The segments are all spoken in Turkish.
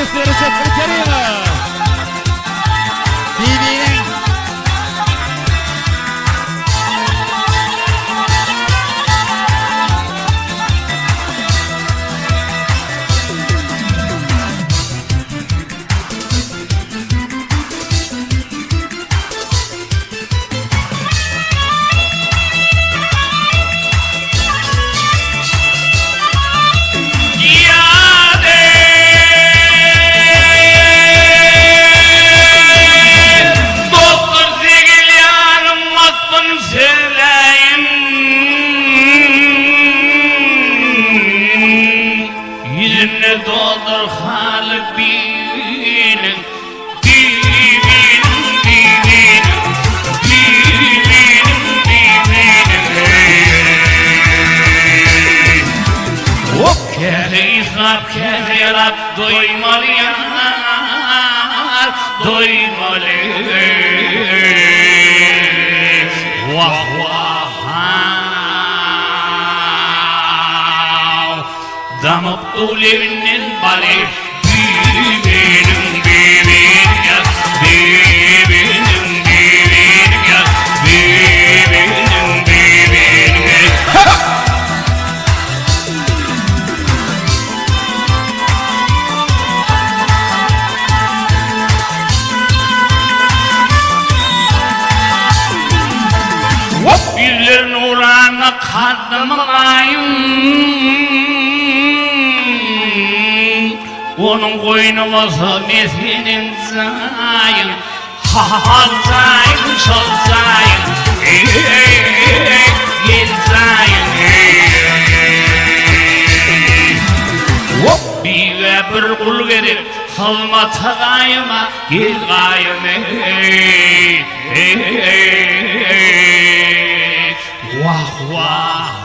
dostu Recep Kerimov. TV'nin doldur halbinin kere yarab doymalı yar doymalı vah vah damıp ulevinin bari benim ya benim ya benim yüzlerin uğrağına kadınmayım onun koynumuzu mesinin zayım ha zayım şol zayım gel zayım bir ve bir kul verip kılmata gayıma gel gayım vah vah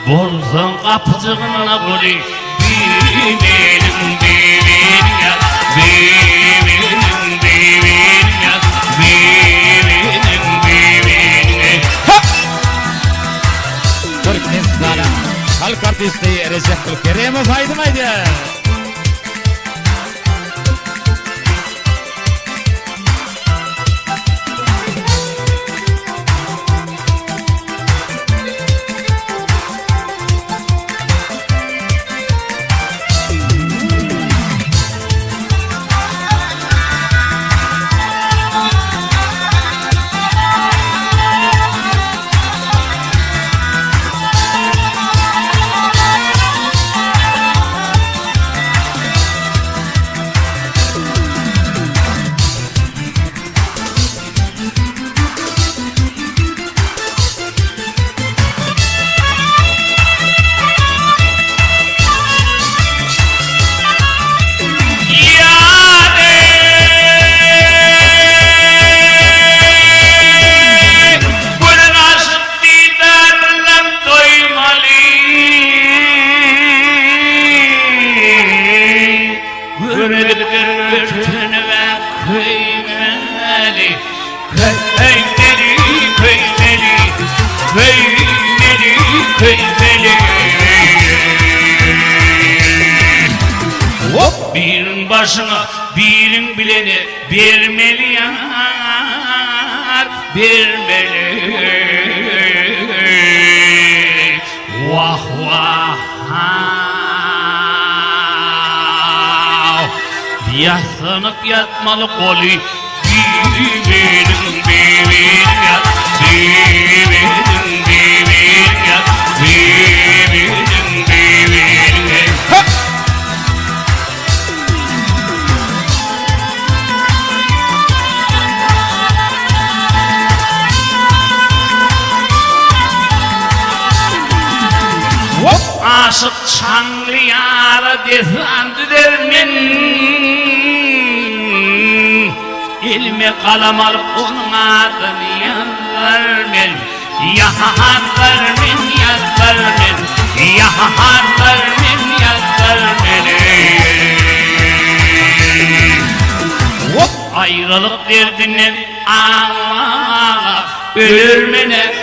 bolsun kapıcığına gülü benim ya benim ya benim Türkmenistan'ın halk artisti Recep Kerimov haydi. Birin başına birin bileni vermeli yar vermeli vah vah yaslanıp yatmalı kolu benim ya benim ya benim aşık şanlı yara desandırır men ilmi kalam alıp onun adını yazar men yazar men yazar men yazar men yazar men ayrılık derdinden ağla ölür mene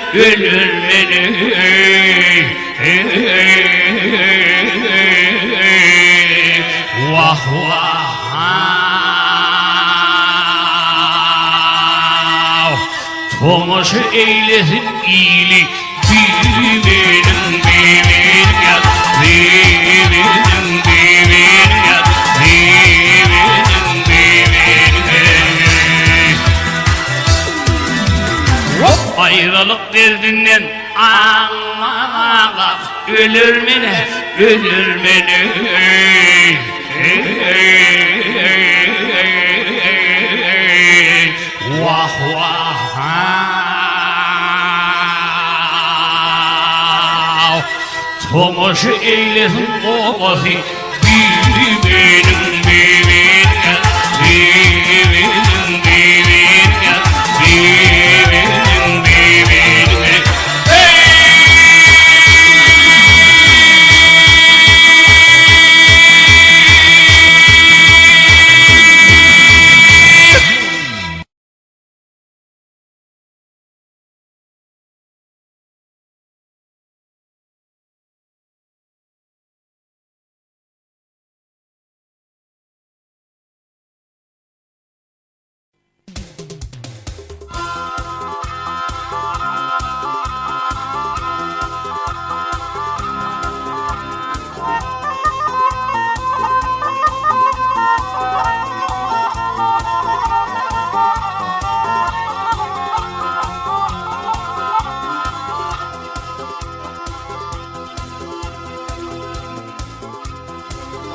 Vah vah, Tomuş eylesin iyilik, birbirinin birbirine gel, birbirinin birbirine gel, birbirinin birbirine gel. Ayrılık derdinden ağlamak, ölür mene, ölür mene. Vah vah, Tomuş eylesin babası, birbirinin birbirine, birbirinin birbirine, birbirinin birbirine.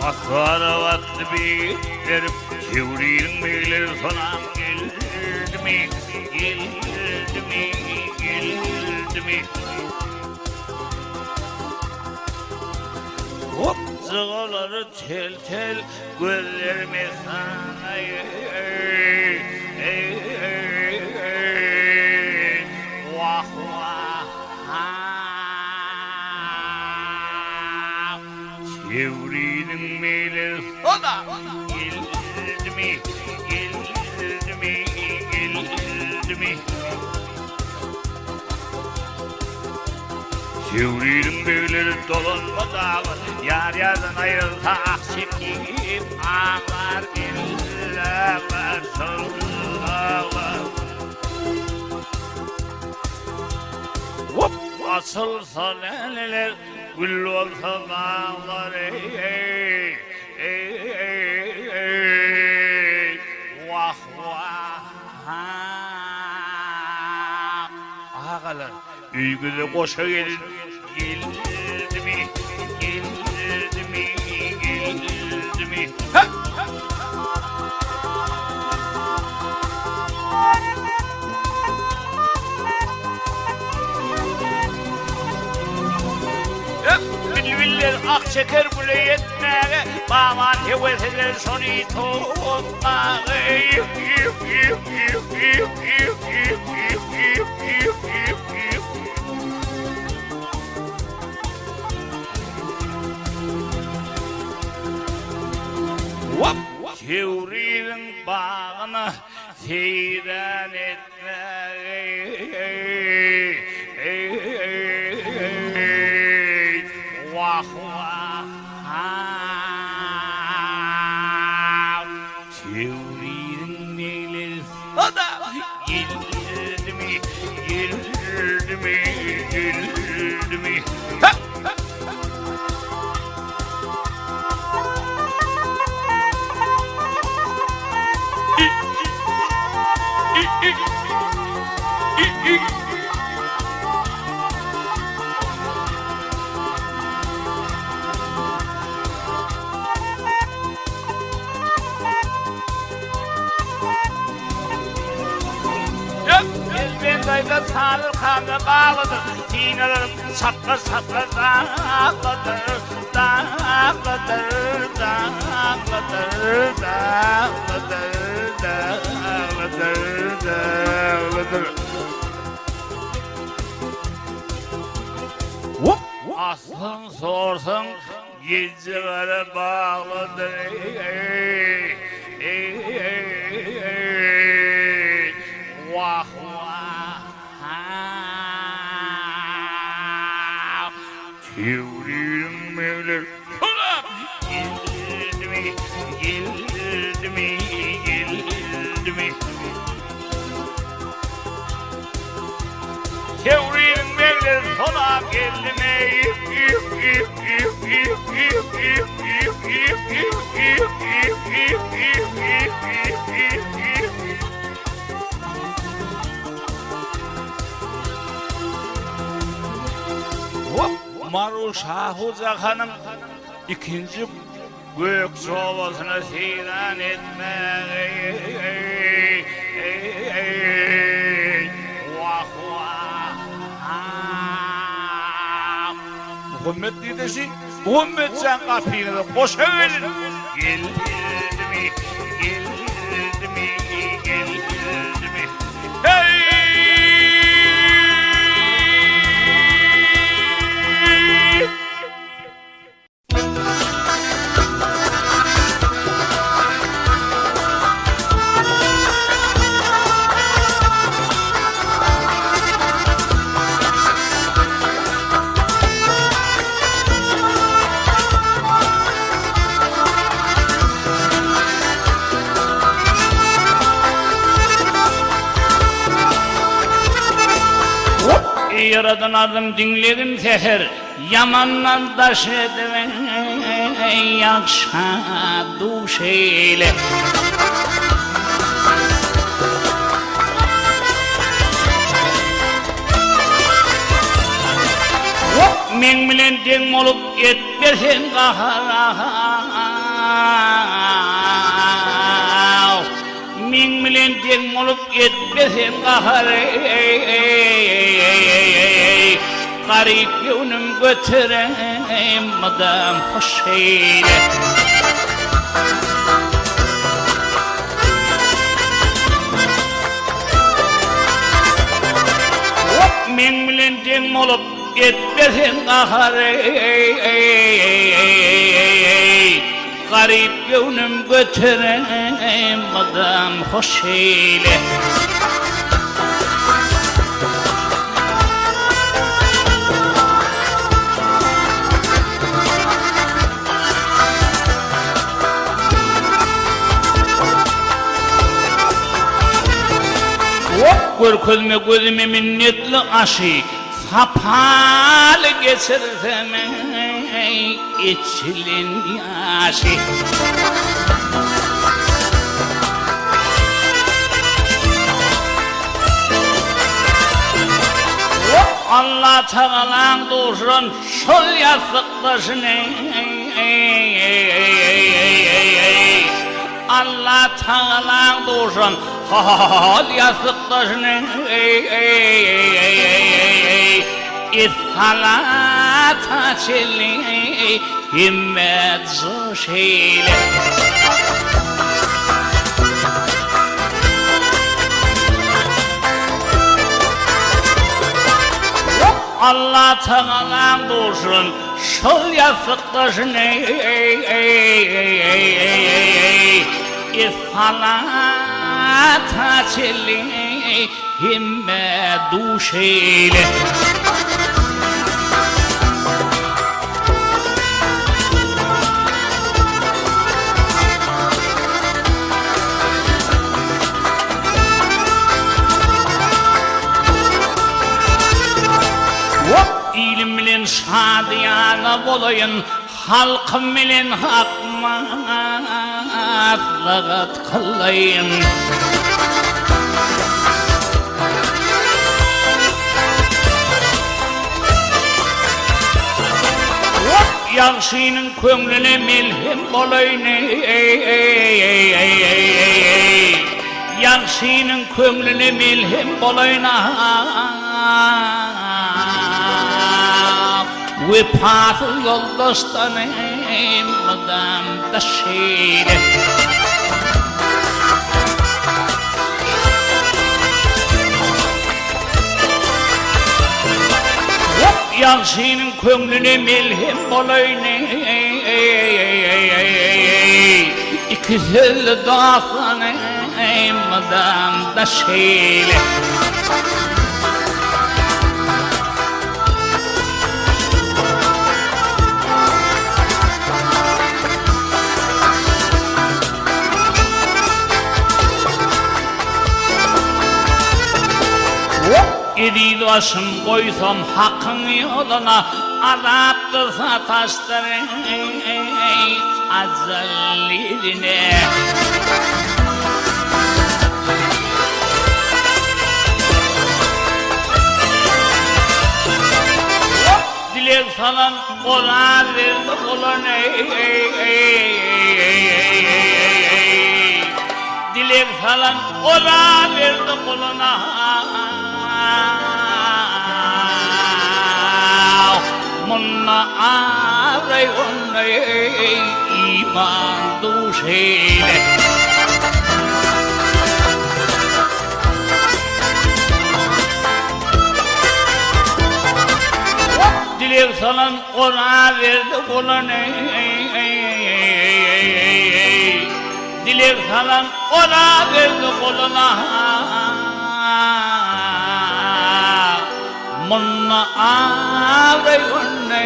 Akaravatlı bir verip çevririn beyler sonam geldi mi, geldi mi, geldi mi? Hop zıgaları tel tel gözlerime sana vah vah. Çevririn beyler sonam geldi mi, geldi mi, geldi mi? Çevririn beyleri dolanmadan yar yardan ayrılsak çekip ağlar diller sırlar. Asılsa neler gül olsa dağlar vah vah. Ağalar üygüde koşa gelin, geldi mi, geldi mi, geldi mi? Ha! Bülbüller ak çeker bile yetmeye, bağman heveseler sonu tutmaya. Çevririn bağını seyran etmeye. Vah vah, çevririn beyler sonam geldi mi, geldi mi, geldi mi? Ha! Ben dayda sarıl kanı bağlıdır, sinelerim sakla sakla dağlıdır, dağlıdır, dağlıdır, dağlıdır, dağlıdır, dağlıdır. Aslın sorsun gecelere bağlıdır. Vah vah. Yüreğim mevler Ulan geldi mi geldi mi geldi mi Yüreğim mevler Ulan geldi mi Maruşa Hoca Hanım ikinci gök sobasını seyran etmeyi vah vah Muhammed dedesi Muhammed sen kapıyı boşa verin geldi mi geldi mi geldi mi hey Yaradan adım dinledim seher Yamandan taş edin Yakşa duş eyle Men bilen deng olup etmesin kahara Men bilen deng olup etmesin kahara Garip yönüm götüreyim madem hoş eyle Men bilen deng olup etmesin kahare Garip yönüm götüreyim madem hoş eyle Görközme gözüme minnetli aşı Sapal geçirsem içilin yaşı Allah Teala'nın dursun şol yastıktaşını Allah Teala'nın dursun Hal yastıktaşını İssalat açılı himmet zoşeyle Allah Teala'nın dursun şol yastıktaşını İssalat açılı himmet duşeyle İlim bilen şadiyana bolayın halkım bilen hakma atlagat kılayın Yaxşının köngüne milhim bolayın Yaxşının köngüne milhim bolayın Vefasız yoldaştanım adam da şeyle Yaxşının köngüne milhim bolayın İkizil dağsanım adam da şeyle Değil başım koysam hakkın yoluna Arap'ta sataşların azelliline Dilek falan ona verdi kuluna Dilek falan ona verdi kuluna Munna aray onne iman duşeyle Dilek salan ona verdi kuluna Dilek salan ona verdi kuluna Munna aray onne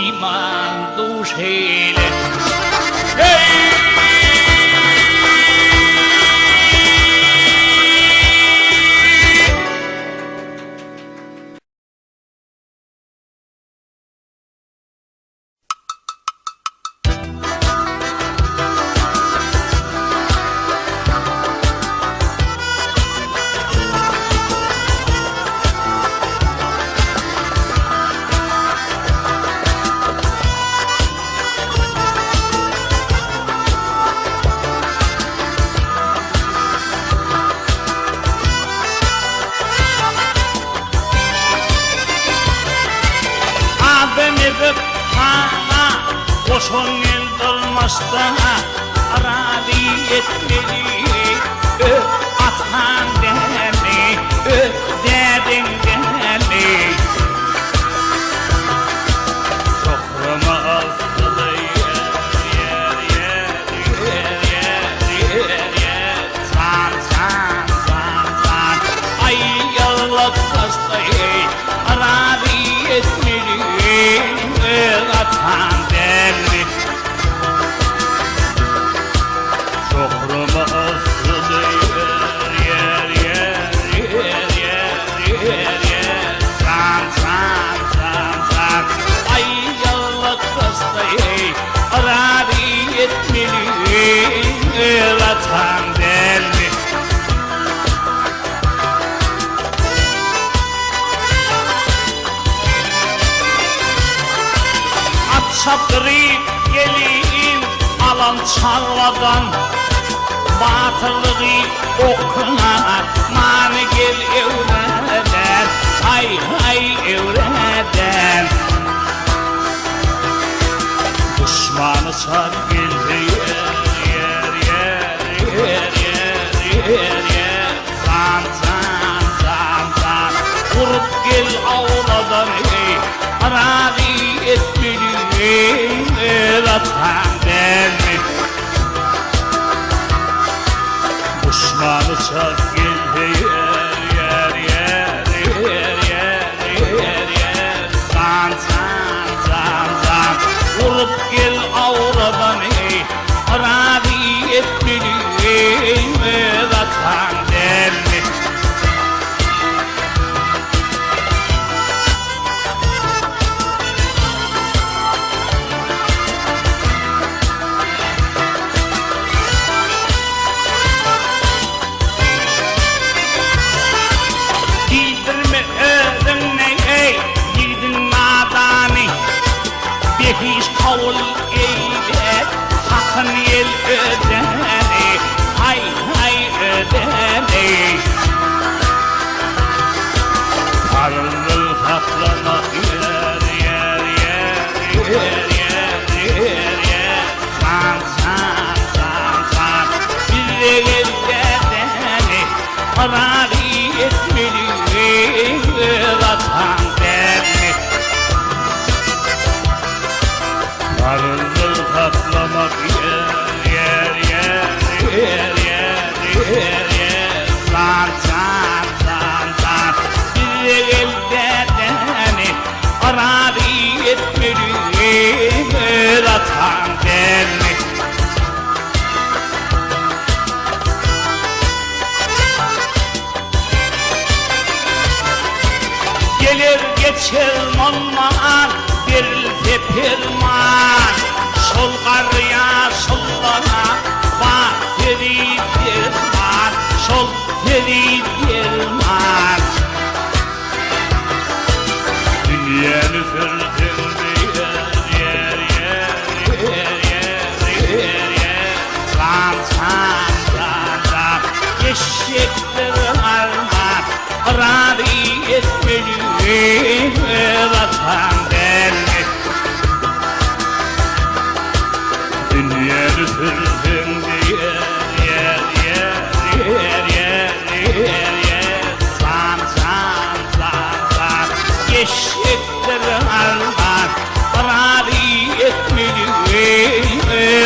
iman duşeyle Koşun el dolmazsa arazi etmeli Atan deni, dedin deni Soframa asılı yer San Ay yallah hastayı arazi etmeli Atan deni Soframa asılı yer San Ay yallah hastayı arazi etmeli Atan deni Çaptırı gelin alan çarvadan Batırlığı okuna mani gel evreden Hay evreden Düşmanı çar gel San Vurup gel avladan Arazi etmeli Atan deni Düşmanı çak gel San Vurup gel avradan Arazi etmeli Atan deni Hiç kavul eyle hakkın el ödene Hay ödene Karnıl saklamak yer San Bir de gel dedene Arazi etmeli Atan deni Karnıl saklamak yer San geçer monman verilse pirman şol qarya şollana var teri pirman şol teri pirman dünyanı sırtında yer san eşektir armağan Rabi etmeli vatan derdi dünyanı sırtında yer san eşektir armağan Rabi etmeli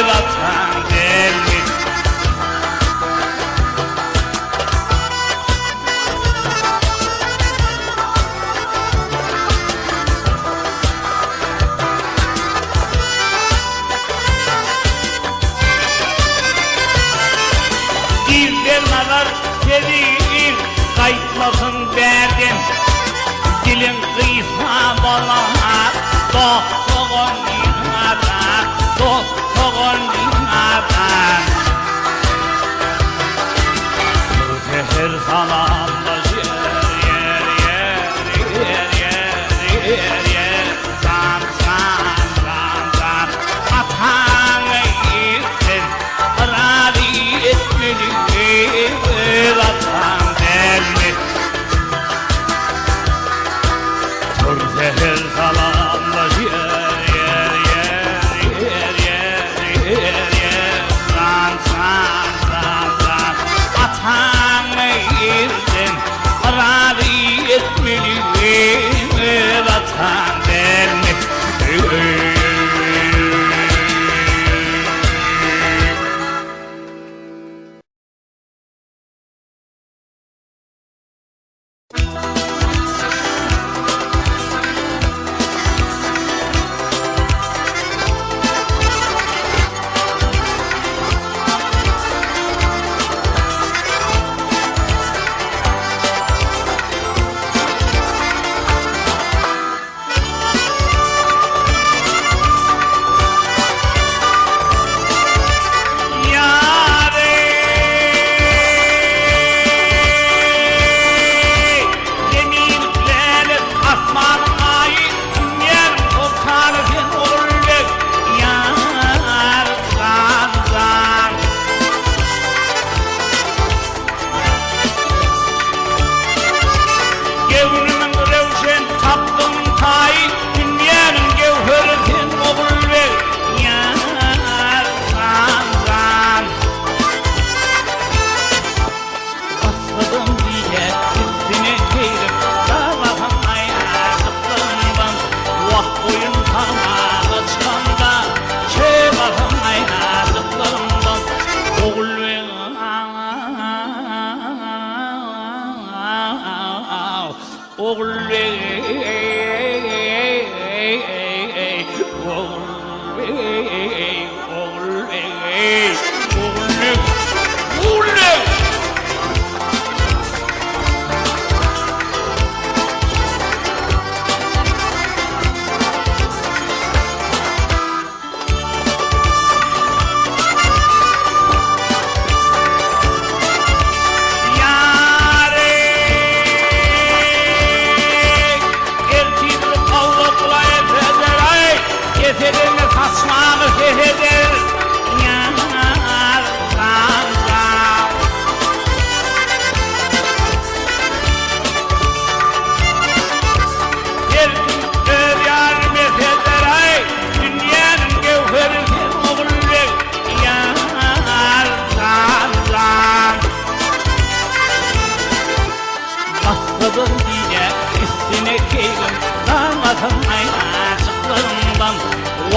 vatan derdi Dillerler sevir kayıtmasın derdim Dilin kıysa balanar Doktoğun dinadan Doktoğun dinadan Zehir salamda yer San Atanı gittin Rabi etmeli vatan derdi Tur zehir salamda San Atanı gittin Rabi etmeli vatan derdi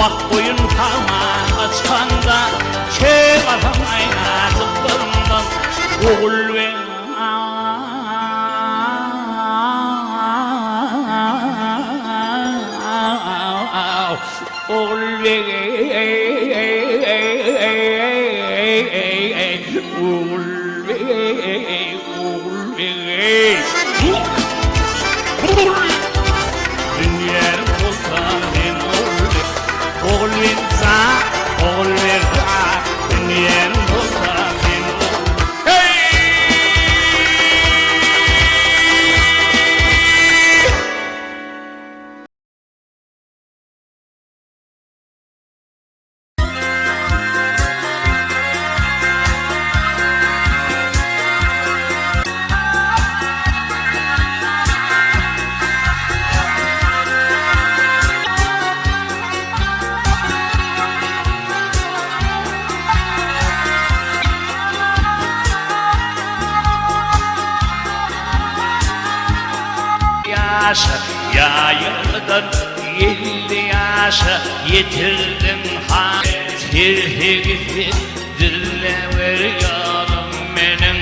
Vak boyun kama açkanda Çöp atam ayna zıplarından Oğul ve Oğul ve Oğul ve oğul verza, oğul verza, dinleyen olsa ben oğul. Hey! Yaşa yayıldın 50 yaşa yitirdin ha tirhigi dille veriyorum benim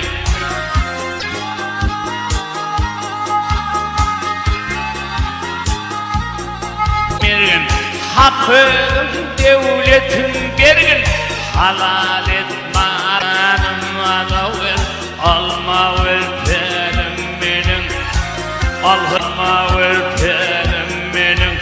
Berin hakkın devletin berin halal etme aranıma da ver alma ver benim benim Allah'ıma vertelim benim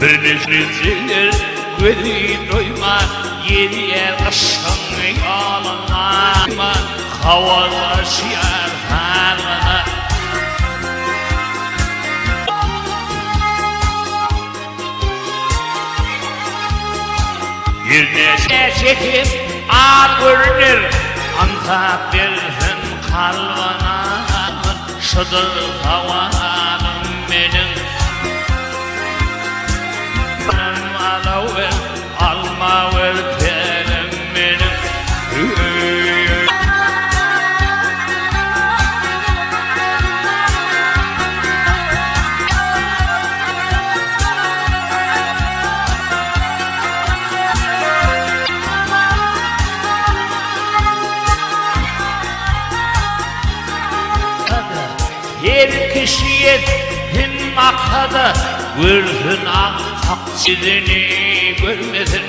Birinizler verin oyma Yeriye aşkın yalına Havalaşıyor harına Yirneşe çekip ağır görünür Anta bilsin kalbana Şudur havanım benim Alma ver benim benim Her kişiye bin maktada Görsün ak taksidini görmesin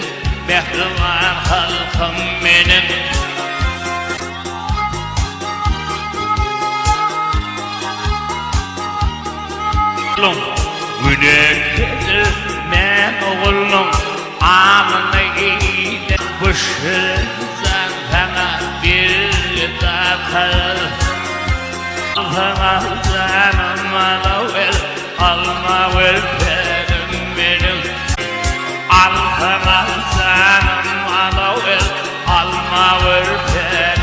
Mehriman halkım benim Güne gelir men oğlum Anını eyle Bışırsan sana bir dakar Alma canım bana ver Alma ver benim benim Alma canım bana ver Alma ver benim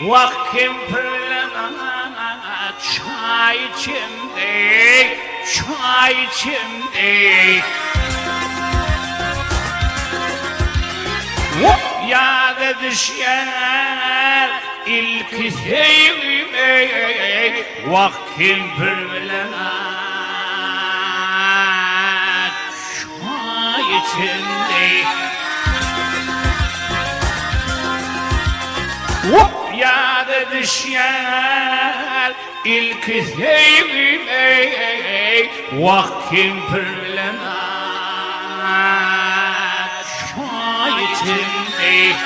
Vakkim fırlana çay içimde, çay içimde Yâda düşer ilk sevgime Vakkim fırlana çay içimde Yâda düşer ilk sevgime Vakkim fırlana çay içimde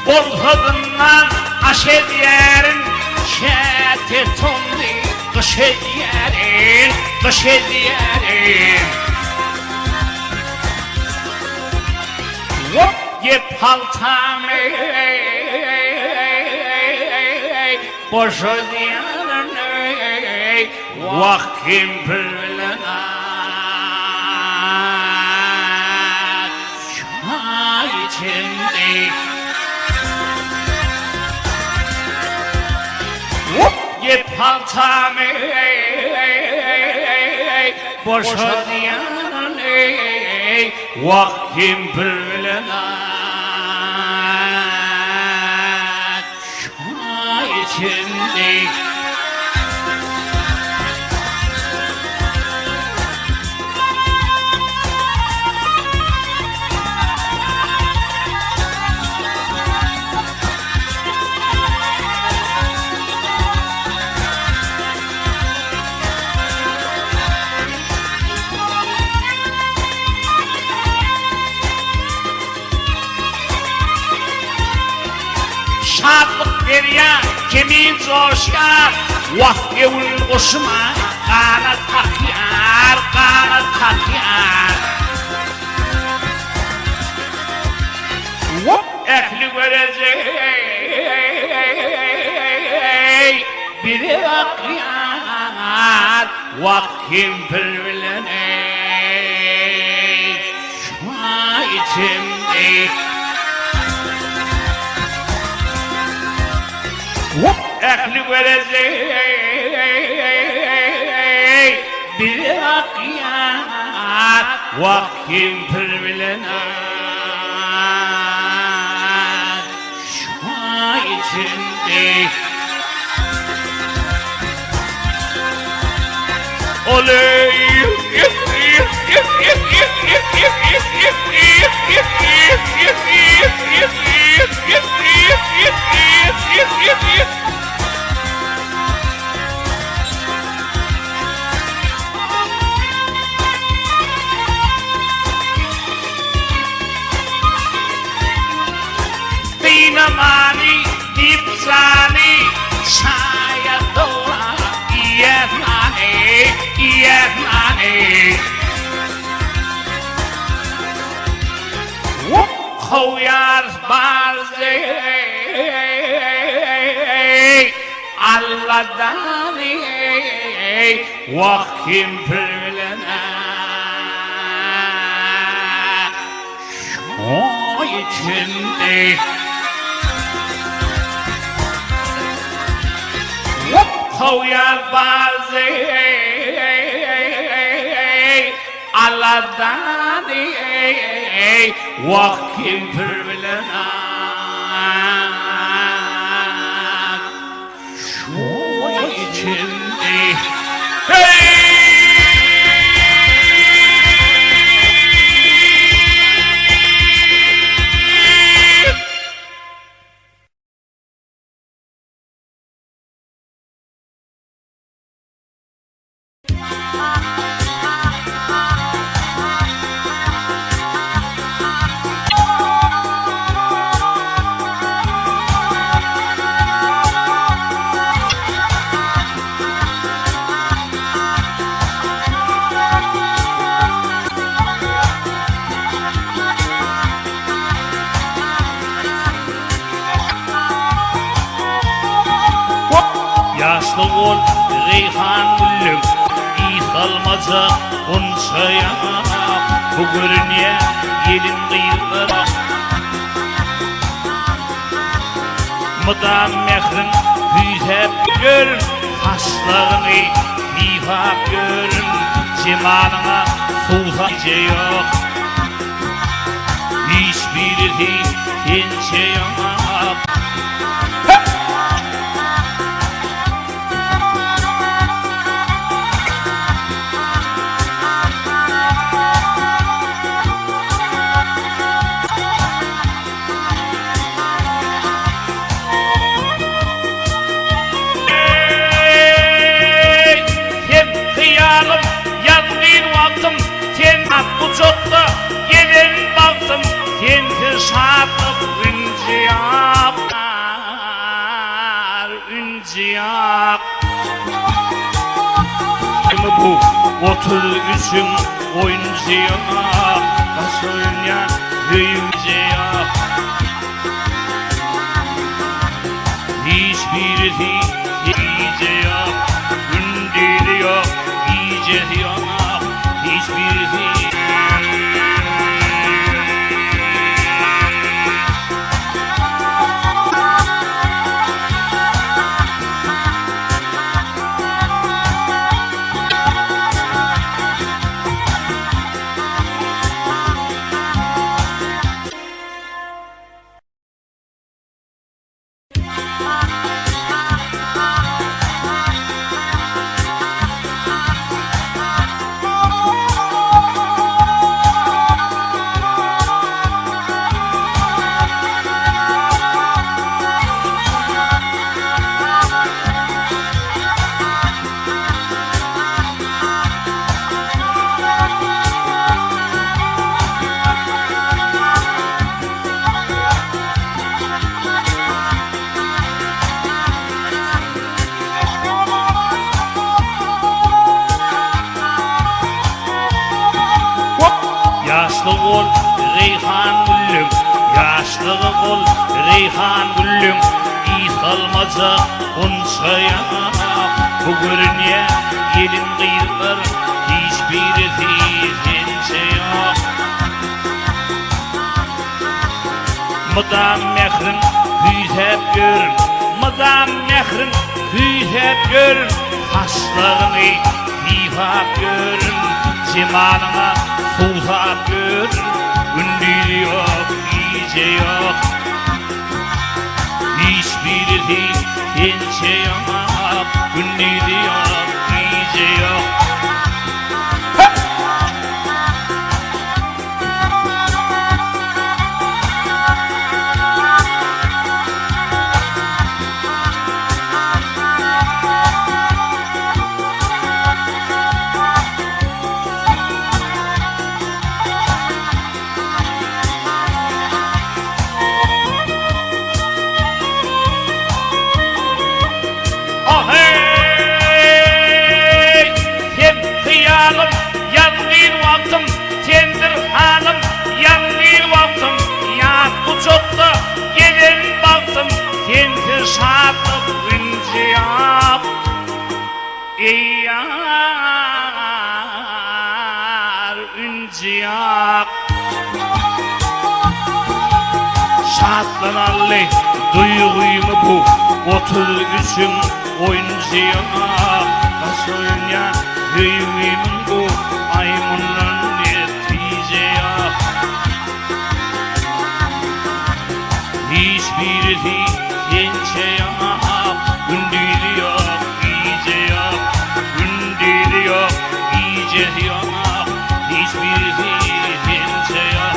Bol kadından aşed yerin Şete tonli kış ediyerin, kış ediyerin. Ye paltamı boş ediyerin. Vaktim pırlana çay içinde. Ye paltamı boş ediyerin. Vaktim pırlana çay içinde. Şadlık derya kimi coşkar, vah evul kuşuma kanat takıyar, kanat takıyar. Ehli görecek biri akıyar, vah kim pırvileney şuna içimde. Ehli görecek bir akıyar, vaktim pırvilener şu içinde. Oley! Dinamani, dipsani, saya dola, iernane, iernane. Koyar bazı Allah'dan vaktim pırvilener şu içinde. Koyar bazı Allah'dan vaktim pırvilener şu içinde. Hey! Yaşlı ol reyhan gülüm, İthalmaca unçaya, bu görünye gelin kıyılara. Mıdam mehrin hüzep görün, saçlarını ifap görün, cemalına sultanca yok. Hiçbiri sence yok. Bu çokta gelen baktım, kendi şartlık ünce bu 33'ün oyuncuya nasıl oynayan büyüyeceğe hiçbirisi iyice yok, gündüzü yok, iyice yok, hiçbirisi. Yaşlı ol reyhan güllüm, yaşlı ol reyhan güllüm, iyi salmaca onçaya. Bu görünye gelin kıyıklar, hiçbirisi sence yok. Mıdam mehrin hüzhep görün, mıdam mehrin hüzhep görün, saçlarını fifap görün, cimanına Suzat görün, gündüz yok, iyice yok. Hiçbirisi sence yok, gündüz yok, iyice yok. Yar ünciyak şatlanallı duyguyumu bu 33'ün oyuncuya nasıl oynayan hüyümün bu maymunun neticeye hiçbirisi sence yok, gündüz yok, iyice yok, gündüz yok, iyice yok, hiçbirisi sence yok.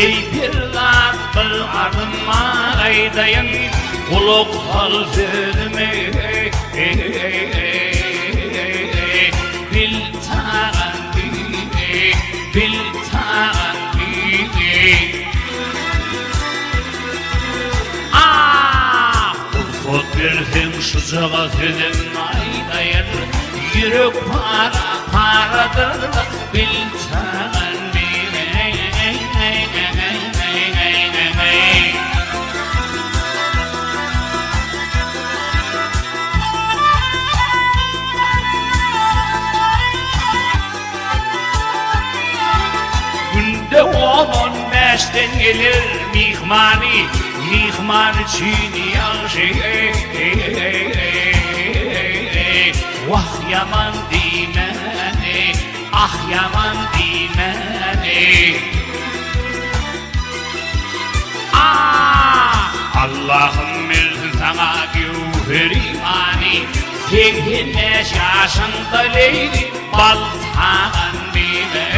Ey pirlar bir arınma aydayan kulak hal sözüme bil tağan bime bil tağan bime Ufuk versin şu sığa sözüm aydayan yürek paradır bil tağan gelir mihmani, mihman için yaşı. Vah yaman dimeni, ah yaman dimeni. Allah'ım versin sana güvür imani, sevgine şaşında leyli bal sağan bile.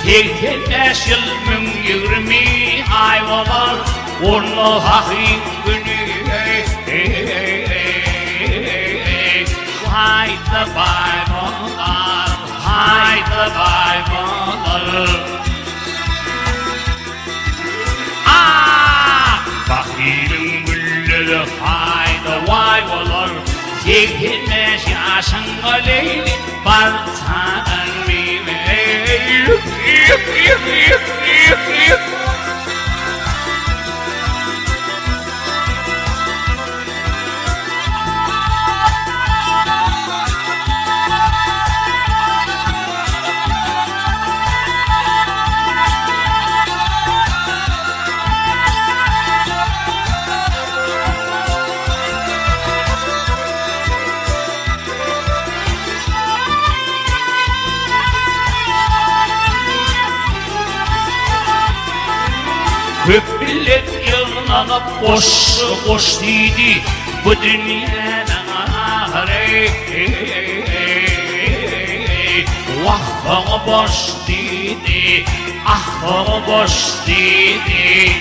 Sekteş yıl yirmi ay var, onu hakik günü. Haydi baybalar, haydi baybalar. Fakirin gülleri haydi baybalar. Sekteş yaşın aleyli baltan mime. Hep millet yıllanıp boş dedi bu dünyanın ahire. Vah boş dedi, ah boş dedi.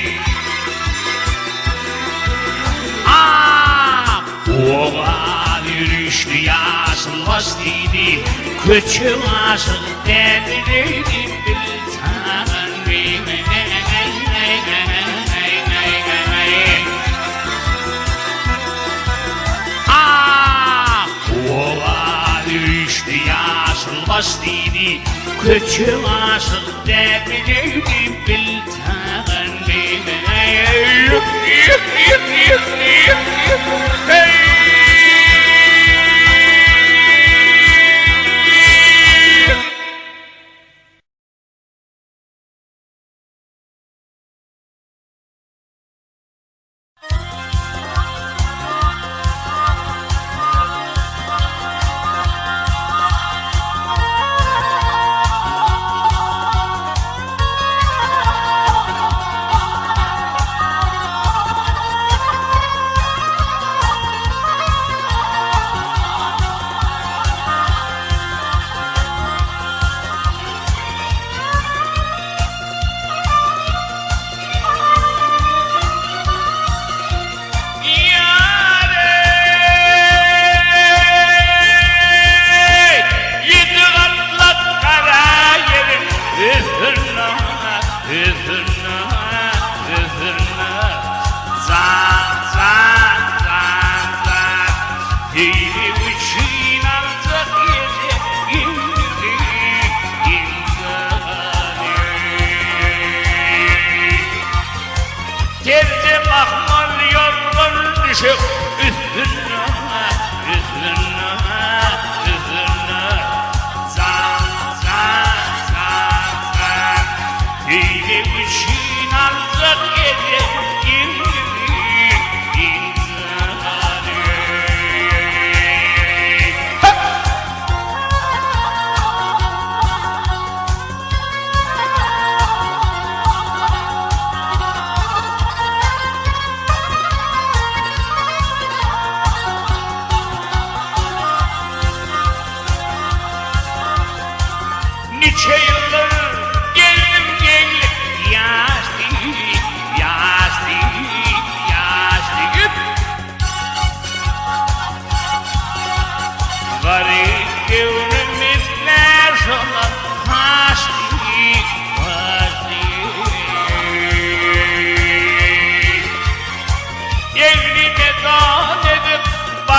Oğlan yürüyüştü yaşılmaz dedi, kötü asıl dedi bir tanrım. Bastidi, kötü asıl devrim bil tanrım.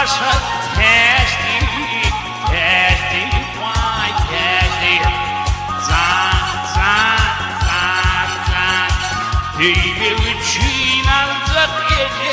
başı teştik, teştik, vay teştik. Zan, zan, zan, zan. Tüybe üçün alacak gece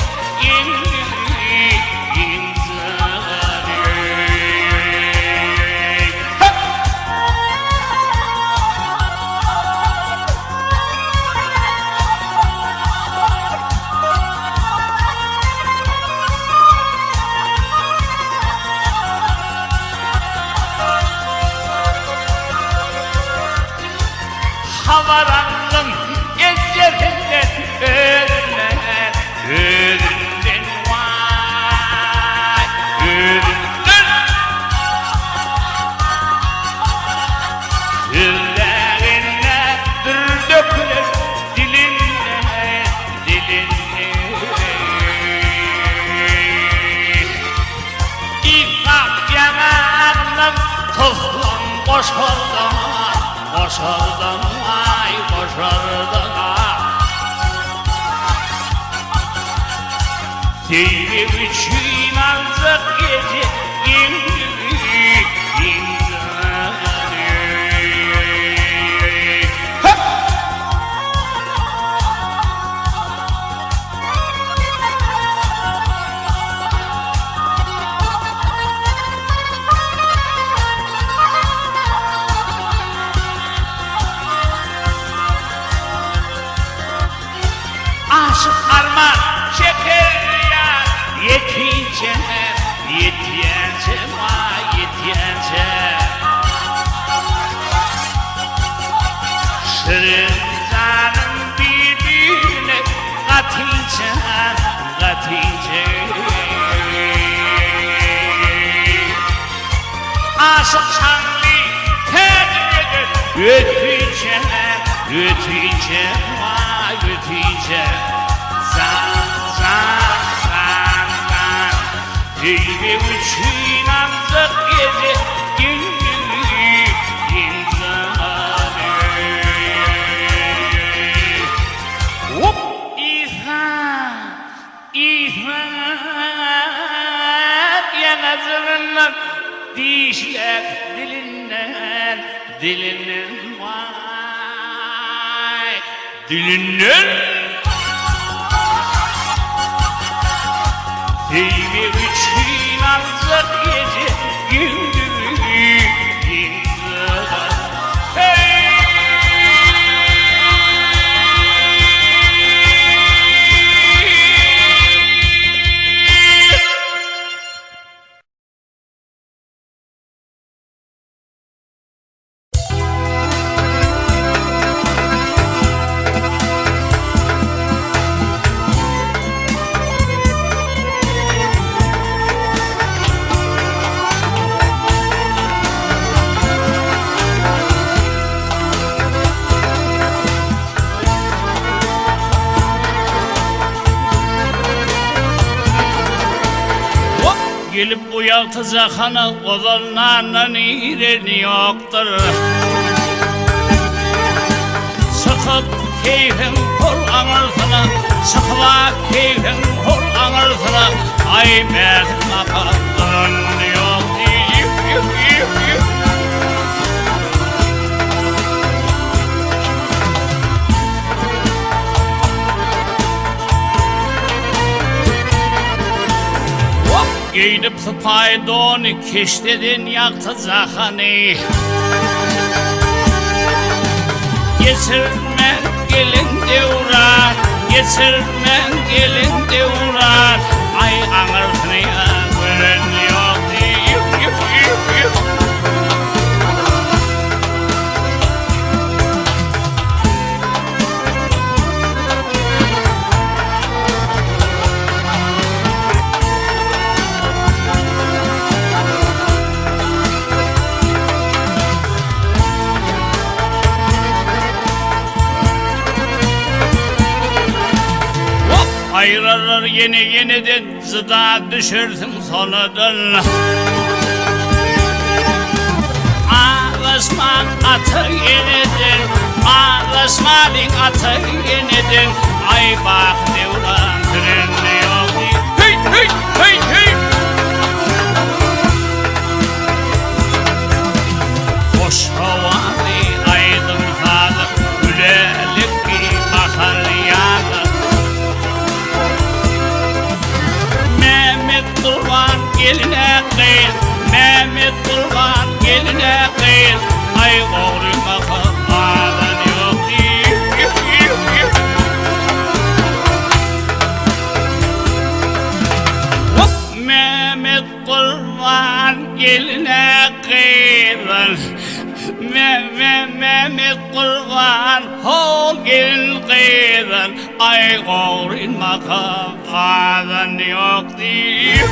havalandım gecerinden ölünden, ölünden vay, ölünden. Dillerine dur dökülür dilinle, dilinle. İlhak yanarım tozlan boşaldan, boşaldan ay boşaldan. Sevim için alacak gece gündüz insanı. Aşık armağan şeker yar yeteceğim, yeteceğim, ay yeteceğim. Şirin canım birbirine katacağım, katacağım. Aşık şanlı tercih öteceğim, öteceğim, ay öteceğim. Zan, zan, zan, zan. Tüybe üçün alacak gece gündüz insanı. Hop! İzhan, İzhan. Yanazırından dişler dilinden, dilinden vay, dilinden. Sevgi üçün alacak gece gündüz insanı. Hey! Gelip uyaltacak ana ozanlarla iğreni yoktur. Sıkıp keyfin hol anırsana, sıkıla keyfin hol anırsana. Ay mersin akadın yok. Giyinip spaydonu keştedin yaktacak hani. Geçirmen gelin devran, geçirmen gelin devran. Ay anırsın ya gören yok. Ayrılır yeniden zıda düşürsün sonradan. Ağlaşman atı yeniden, ağlaşmanın atı yeniden. Ay bak devran tren yok. Hey hey hey hey. kurban geline kıyılır. Mehmet kurban hol gelin kıyılır. Ay oğrin makam ağzın yok deyip